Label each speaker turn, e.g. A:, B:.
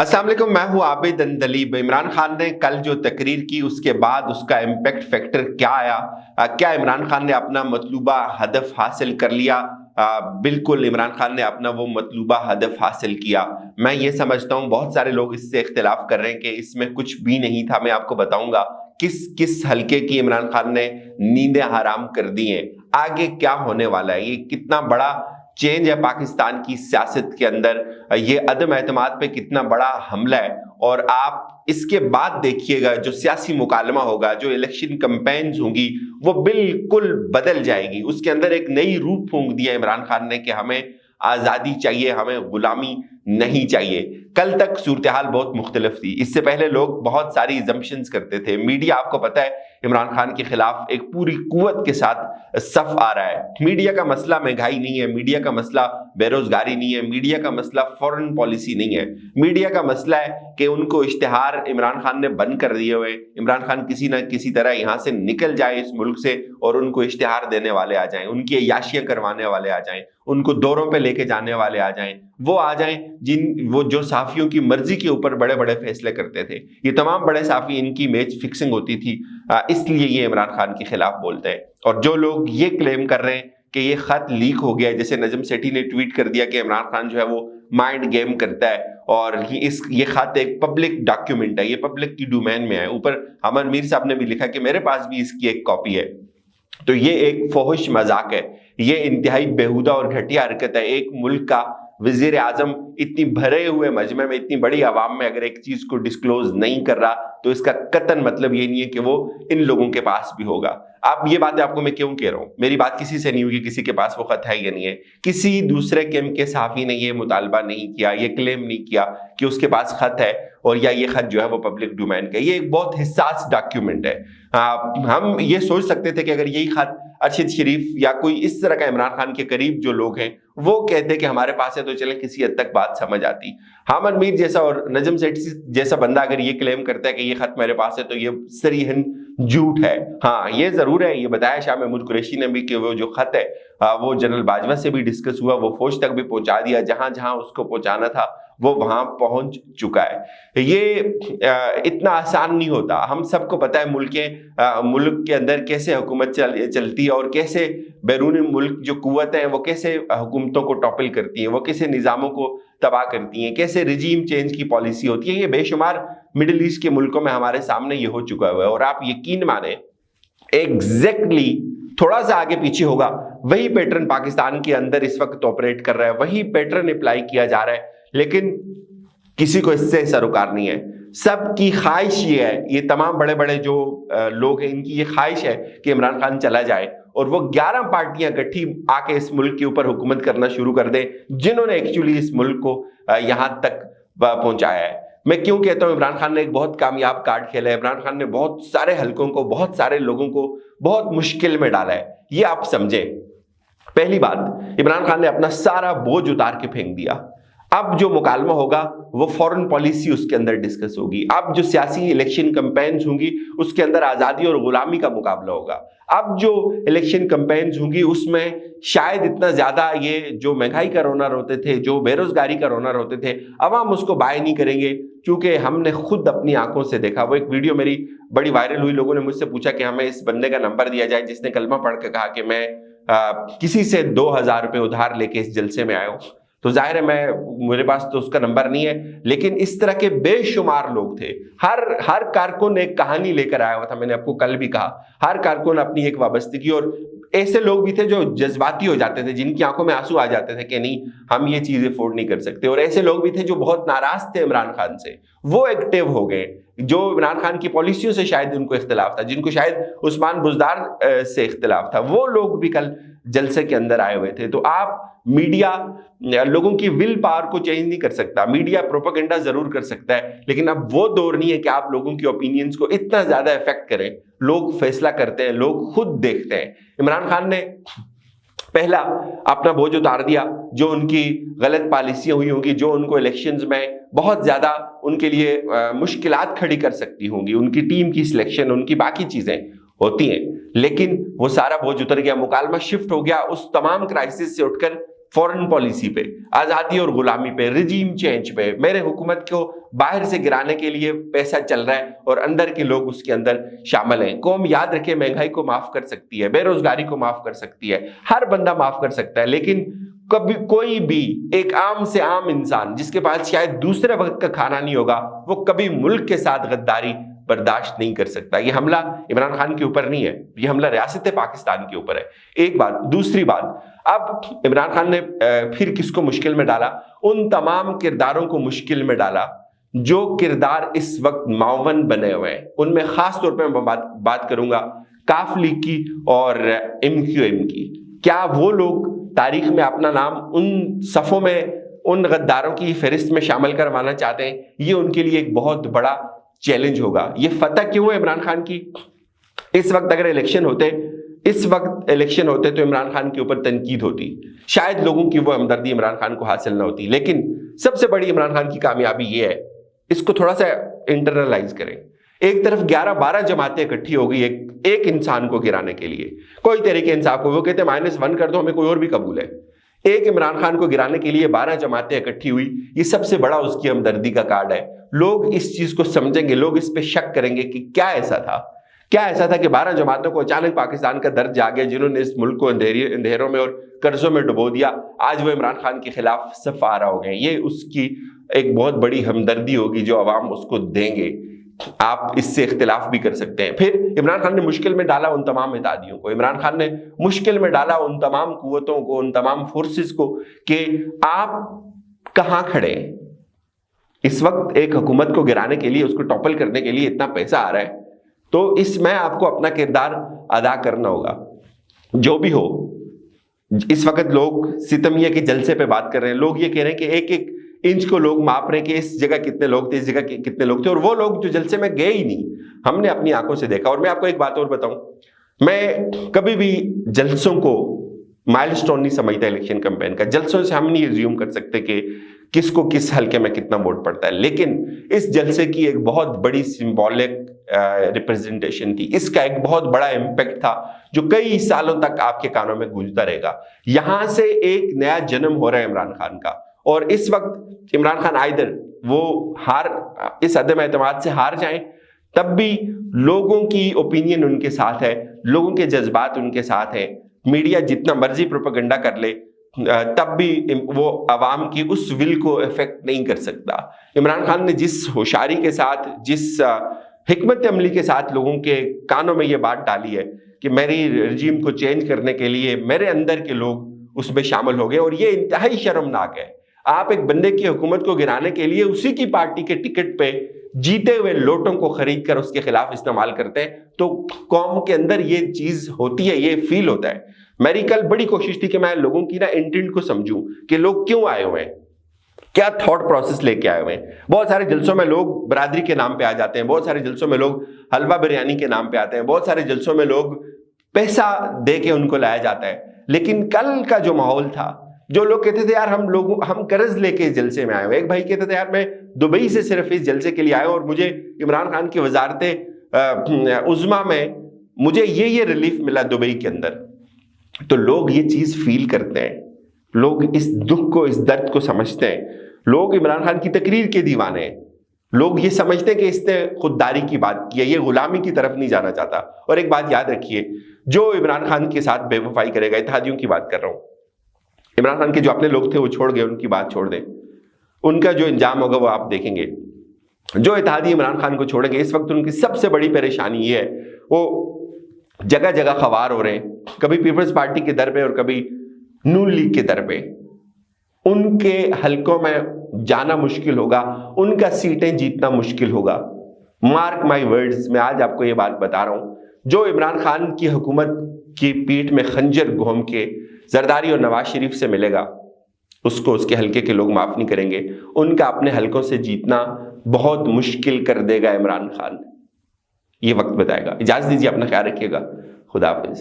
A: अस्सलाम वालेकुम, मैं हूँ आबिद अंदलीब। इमरान खान ने कल जो तकरीर की उसके बाद उसका इम्पैक्ट फैक्टर क्या आया? क्या इमरान खान ने अपना मतलूबा हदफ हासिल कर लिया? बिल्कुल इमरान खान ने अपना वो मतलूबा हदफ हासिल किया। मैं ये समझता हूँ, बहुत सारे लोग इससे इख्तिलाफ कर रहे हैं कि इसमें कुछ भी नहीं था। मैं आपको बताऊंगा किस किस हल्के की इमरान खान ने नींदें हराम कर दी हैं, आगे क्या होने वाला है, ये कितना बड़ा चेंज है पाकिस्तान की सियासत के अंदर, ये अदम एतमाद पे कितना बड़ा हमला है। और आप इसके बाद देखिएगा जो सियासी मुकालमा होगा, जो इलेक्शन कैंपेन्स होंगी, वो बिल्कुल बदल जाएगी। उसके अंदर एक नई रूप फूंक दिया इमरान खान ने कि हमें आज़ादी चाहिए, हमें गुलामी नहीं चाहिए। कल तक सूरत हाल बहुत मुख्तलिफ थी। इससे पहले लोग बहुत सारी एजम्पशंस करते थे। मीडिया, आपको पता है, इमरान खान के खिलाफ एक पूरी कुव्वत के साथ सफ आ रहा है। मीडिया का मसला महंगाई नहीं है, मीडिया का मसला बेरोजगारी नहीं है, मीडिया का मसला फॉरेन पॉलिसी नहीं है। मीडिया का मसला है कि उनको इश्तिहार इमरान खान ने बंद कर दिए हुए। इमरान खान किसी ना किसी तरह यहाँ से निकल जाए इस मुल्क से और उनको इश्तिहार देने वाले आ जाएं, उनकी अय्याशियां करवाने वाले आ जाएं, उनको दौरों पे लेके जाने वाले आ जाएं, वो आ जाएं वो जो साफियों की मर्जी के ऊपर बड़े बड़े फैसले करते थे। ये तमाम बड़े साफी, इनकी मैच फिक्सिंग होती थी, इसलिए ये इमरान खान के खिलाफ बोलते हैं। और जो लोग ये क्लेम कर रहे हैं कि ये खत लीक हो गया है, जैसे नजम सेठी ने ट्वीट कर दिया कि इमरान खान जो है वो माइंड गेम करता है और ये खत एक पब्लिक डॉक्यूमेंट है, ये पब्लिक की डोमेन में है। ऊपर अमन मीर साहब ने भी लिखा कि मेरे पास भी इसकी एक कॉपी है। तो ये एक फोहिश मजाक है, ये इंतहाई बेहुदा और घटिया हरकत है। एक मुल्क का वजीर आजम इतनी भरे हुए मजमे में, इतनी बड़ी आवाम में अगर एक चीज को डिस्क्लोज नहीं कर रहा, तो इसका कतन मतलब ये नहीं है कि वो इन लोगों के पास भी होगा। अब ये बातें आपको मैं क्यों कह रहा हूँ, मेरी बात किसी से नहीं हुई कि किसी के पास वो खत है या नहीं है। किसी दूसरे कैंप के सहाफी ने ये मुतालबा नहीं किया, ये क्लेम नहीं किया कि उसके पास खत है और या ये खत जो है वो पब्लिक डोमेन का। ये एक बहुत हिसास डॉक्यूमेंट है। हम ये सोच सकते थे कि अगर यही खत अरशद शरीफ या कोई इस तरह का इमरान खान के करीब जो लोग हैं वो कहते कि हमारे पास है, तो चले किसी हद तक बात समझ आती। हामद मीर जैसा और नजम सेठी जैसा बंदा अगर ये क्लेम करता है कि ये खत मेरे पास है, तो ये सरीहन झूठ है। हाँ, ये जरूर है, ये बताया शाह महमूद कुरैशी ने भी कि वो जो खत है वो जनरल बाजवा से भी डिस्कस हुआ, वो फौज तक भी पहुंचा दिया, जहां जहां उसको पहुंचाना था वो वहां पहुंच चुका है। ये इतना आसान नहीं होता। हम सबको पता है मुल्क के अंदर कैसे हुकूमत चलती है और कैसे बैरून मुल्क जो कुव्वतें हैं वो कैसे हुकूमतों को टॉपल करती हैं, वो कैसे निज़ामों को तबाह करती हैं, कैसे रिजीम चेंज की पॉलिसी होती है। ये बेशुमार मिडिल ईस्ट के मुल्कों में हमारे सामने ये हो चुका हुआ है। और आप यकीन माने, एग्जैक्टली थोड़ा सा आगे पीछे होगा, वही पैटर्न पाकिस्तान के अंदर इस वक्त ऑपरेट कर रहा है, वही पैटर्न अप्लाई किया जा रहा है, लेकिन किसी को इससे सरोकार नहीं है। सबकी ख्वाहिश ये है, ये तमाम बड़े बड़े जो लोग हैं, इनकी ये ख्वाहिश है कि इमरान खान चला जाए और वो 11 पार्टियां इकट्ठी आके इस मुल्क के ऊपर हुकूमत करना शुरू कर दें, जिन्होंने एक्चुअली इस मुल्क को यहां तक पहुंचाया है। मैं क्यों कहता हूं इमरान खान ने एक बहुत कामयाब कार्ड खेला है। इमरान खान ने बहुत सारे हलकों को, बहुत सारे लोगों को बहुत मुश्किल में डाला है, ये आप समझें। पहली बात, इमरान खान ने अपना सारा बोझ उतार के फेंक दिया। अब जो मुकालमा होगा वो फॉरेन पॉलिसी उसके अंदर डिस्कस होगी। अब जो सियासी इलेक्शन कैंपेन्स होंगी उसके अंदर आज़ादी और गुलामी का मुकाबला होगा। अब जो इलेक्शन कैंपेन्स होंगी उसमें शायद इतना ज़्यादा ये जो महंगाई का रोना रोते थे, जो बेरोजगारी का रोना रोते थे, अवाम उसको बाय नहीं करेंगे, क्योंकि हमने खुद अपनी आंखों से देखा। वो एक वीडियो मेरी बड़ी वायरल हुई, लोगों ने मुझसे पूछा कि हमें इस बंदे का नंबर दिया जाए जिसने कलमा पढ़ के कहा कि मैं किसी से 2000 रुपये उधार लेके इस जलसे में आया हूँ। तो जाहिर है मेरे पास तो उसका नंबर नहीं है, लेकिन इस तरह के बेशुमार लोग थे। हर कारकुन एक कहानी लेकर आया हुआ था। मैंने आपको कल भी कहा, हर कारकुन अपनी एक वाबस्तगी, और ऐसे लोग भी थे जो जज्बाती हो जाते थे, जिनकी आंखों में आंसू आ जाते थे कि नहीं, हम ये चीज अफोर्ड नहीं कर सकते। और ऐसे लोग भी थे जो बहुत नाराज थे इमरान खान से, वो एक्टिव हो गए। जो इमरान खान की पॉलिसियों से शायद उनको इख्तिलाफ था, जिनको शायद उस्मान बुज़दार से इख्तिलाफ था, वो लोग भी कल जलसे के अंदर आए हुए थे। तो आप मीडिया लोगों की विल पावर को चेंज नहीं कर सकता, मीडिया प्रोपेगेंडा जरूर कर सकता है, लेकिन अब वो दौर नहीं है कि आप लोगों की ओपिनियंस को इतना ज्यादा इफेक्ट करें। लोग फैसला करते हैं, लोग खुद देखते हैं। इमरान खान ने पहला अपना बोझ उतार दिया, जो उनकी गलत पॉलिसियां हुई होंगी, जो उनको इलेक्शंस में बहुत ज्यादा उनके लिए मुश्किलात खड़ी कर सकती होंगी, उनकी टीम की सिलेक्शन, उनकी बाकी चीजें होती हैं, लेकिन वो सारा बोझ उतर गया। मुकालमा शिफ्ट हो गया उस तमाम क्राइसिस से उठकर फॉरेन पॉलिसी पे, आज़ादी और गुलामी पे, रिजीम चेंज पे, मेरे हुकूमत को बाहर से गिराने के लिए पैसा चल रहा है और अंदर के लोग उसके अंदर शामिल हैं। कौम याद रखे महंगाई को माफ कर सकती है, बेरोजगारी को माफ कर सकती है, हर बंदा माफ कर सकता है, लेकिन कभी कोई भी एक आम से आम इंसान जिसके पास शायद दूसरे वक्त का खाना नहीं होगा, वो कभी मुल्क के साथ गद्दारी बर्दाश्त नहीं कर सकता। ये हमला इमरान खान के ऊपर नहीं है, ये हमला रियासत पाकिस्तान के ऊपर है। एक बात। दूसरी बात, अब इमरान खान ने फिर किसको मुश्किल में डाला? उन तमाम किरदारों को मुश्किल में डाला जो किरदार इस वक्त मावन बने हुए हैं। उनमें खास तौर पर मैं बात करूंगा काफ लीग की और MQM की। क्या वो लोग तारीख में अपना नाम उन सफ़ों में, उन गद्दारों की फहरिस्त में शामिल करवाना चाहते हैं? ये उनके लिए एक बहुत बड़ा चैलेंज होगा। ये फतह क्यों है इमरान खान की? इस वक्त अगर इलेक्शन होते तो इमरान खान के ऊपर तनकीद होती, शायद लोगों की वो हमदर्दी इमरान खान को हासिल ना होती। लेकिन सबसे बड़ी इमरान खान की कामयाबी ये है, इसको थोड़ा सा इंटरनलाइज करें। एक तरफ 11-12 जमातें इकट्ठी हो गई एक इंसान को गिराने के लिए। कोई तरीके इंसाफ को, वो कहते हैं -1 कर दो, हमें कोई और भी कबूल है। एक इमरान खान को गिराने के लिए 12 जमातें इकट्ठी हुई, ये सबसे बड़ा उसकी हमदर्दी का कार्ड है। लोग इस चीज को समझेंगे, लोग इस पे शक करेंगे कि क्या ऐसा था कि 12 जमातों को अचानक पाकिस्तान का दर्द जागे, जिन्होंने इस मुल्क को अंधेरों में और कर्जों में डुबो दिया, आज वो इमरान खान के खिलाफ सफ आरा हो गए। ये उसकी एक बहुत बड़ी हमदर्दी होगी जो अवाम उसको देंगे। आप इससे इख्तिलाफ भी कर सकते हैं। फिर इमरान खान ने मुश्किल में डाला उन तमाम इत्तेहादियों को, इमरान खान ने मुश्किल में डाला उन तमाम कुव्वतों को, उन तमाम फोर्सेस को कि आप कहां खड़े हैं। इस वक्त एक हुकूमत को गिराने के लिए, उसको टॉपल करने के लिए इतना पैसा आ रहा है, तो इसमें आपको अपना किरदार अदा करना होगा। जो भी हो, इस वक्त लोग सितमिया के जलसे पे बात कर रहे हैं, लोग ये कह रहे हैं कि एक एक इंच को लोग माप रहे हैं कि इस जगह कितने लोग थे, इस जगह कितने लोग थे, और वो लोग जो जलसे में गए ही नहीं, हमने अपनी आंखों से देखा। और मैं आपको एक बात और बताऊं, मैं कभी भी जलसों को माइलस्टोन नहीं समझता इलेक्शन कैंपेन का। जलसों से हम नहीं एज्यूम कर सकते कि किसको किस हल्के में कितना वोट पड़ता है, लेकिन इस जलसे की एक बहुत बड़ी सिंबॉलिक रिप्रेजेंटेशन थी। इसका एक बहुत बड़ा इम्पैक्ट था जो कई सालों तक आपके कानों में गूंजता रहेगा। यहां से एक नया जन्म हो रहा है इमरान खान का, और इस वक्त इमरान खान आइदर वो इस अदम एतमाद से हार जाएं, तब भी लोगों की ओपिनियन उनके साथ है, लोगों के जज्बात उनके साथ है। मीडिया जितना मर्जी प्रोपेगेंडा कर ले, तब भी वो अवाम की उस विल को इफेक्ट नहीं कर सकता। इमरान खान ने जिस होशियारी के साथ, जिस हिकमत अमली के साथ लोगों के कानों में ये बात डाली है कि मेरी रजीम को चेंज करने के लिए मेरे अंदर के लोग उसमें शामिल हो गए, और ये इंतहाई शर्मनाक है। आप एक बंदे की हुकूमत को गिराने के लिए उसी की पार्टी के टिकट पे जीते हुए लोटों को खरीद कर उसके खिलाफ इस्तेमाल करते हैं, तो कौम के अंदर ये चीज होती है, ये फील होता है। मेरी कल बड़ी कोशिश थी कि मैं लोगों की इंटेंट को समझूं कि लोग क्यों आए हुए हैं, क्या थॉट प्रोसेस लेके आए हुए हैं। बहुत सारे जलसों में लोग बरादरी के नाम पे आ जाते हैं, बहुत सारे जलसों में लोग हलवा बिरयानी के नाम पे आते हैं, बहुत सारे जलसों में लोग पैसा दे के उनको लाया जाता है। लेकिन कल का जो माहौल था, जो लोग कहते थे यार हम कर्ज लेके इस जलसे में आए हुए, एक भाई कहते थे यार मैं दुबई से सिर्फ इस जलसे के लिए आया और मुझे इमरान खान की वजारत उज़्मा में मुझे ये रिलीफ मिला दुबई के अंदर। तो लोग ये चीज फील करते हैं, लोग इस दुख को, इस दर्द को समझते हैं। लोग इमरान खान की तकरीर के दीवाने हैं, लोग ये समझते हैं कि इसने खुददारी की बात की है, ये गुलामी की तरफ नहीं जाना चाहता। और एक बात याद रखिए, जो इमरान खान के साथ बेवफाई करेगा, इत्तेहादियों की बात कर रहा हूं, इमरान खान के जो अपने लोग थे वो छोड़ गए, उनकी बात छोड़ दें, उनका जो इंजाम होगा वो आप देखेंगे। जो इत्तेहादी इमरान खान को छोड़ेंगे, इस वक्त उनकी सबसे बड़ी परेशानी ये है, वो जगह जगह खवार हो रहे हैं, कभी पीपल्स पार्टी के दर पे और कभी नून लीग के दर पे। उनके हलकों में जाना मुश्किल होगा, उनका सीटें जीतना मुश्किल होगा। मार्क माई वर्ड्स, मैं आज आपको ये बात बता रहा हूं, जो इमरान खान की हुकूमत की पीठ में खंजर घोंम के जरदारी और नवाज शरीफ से मिलेगा, उसको उसके हलके के लोग माफ नहीं करेंगे। उनका अपने हलकों से जीतना बहुत मुश्किल कर देगा इमरान खान, ये वक्त बताएगा। इजाजत दीजिए, अपना ख्याल रखिएगा, खुदा हाफिज।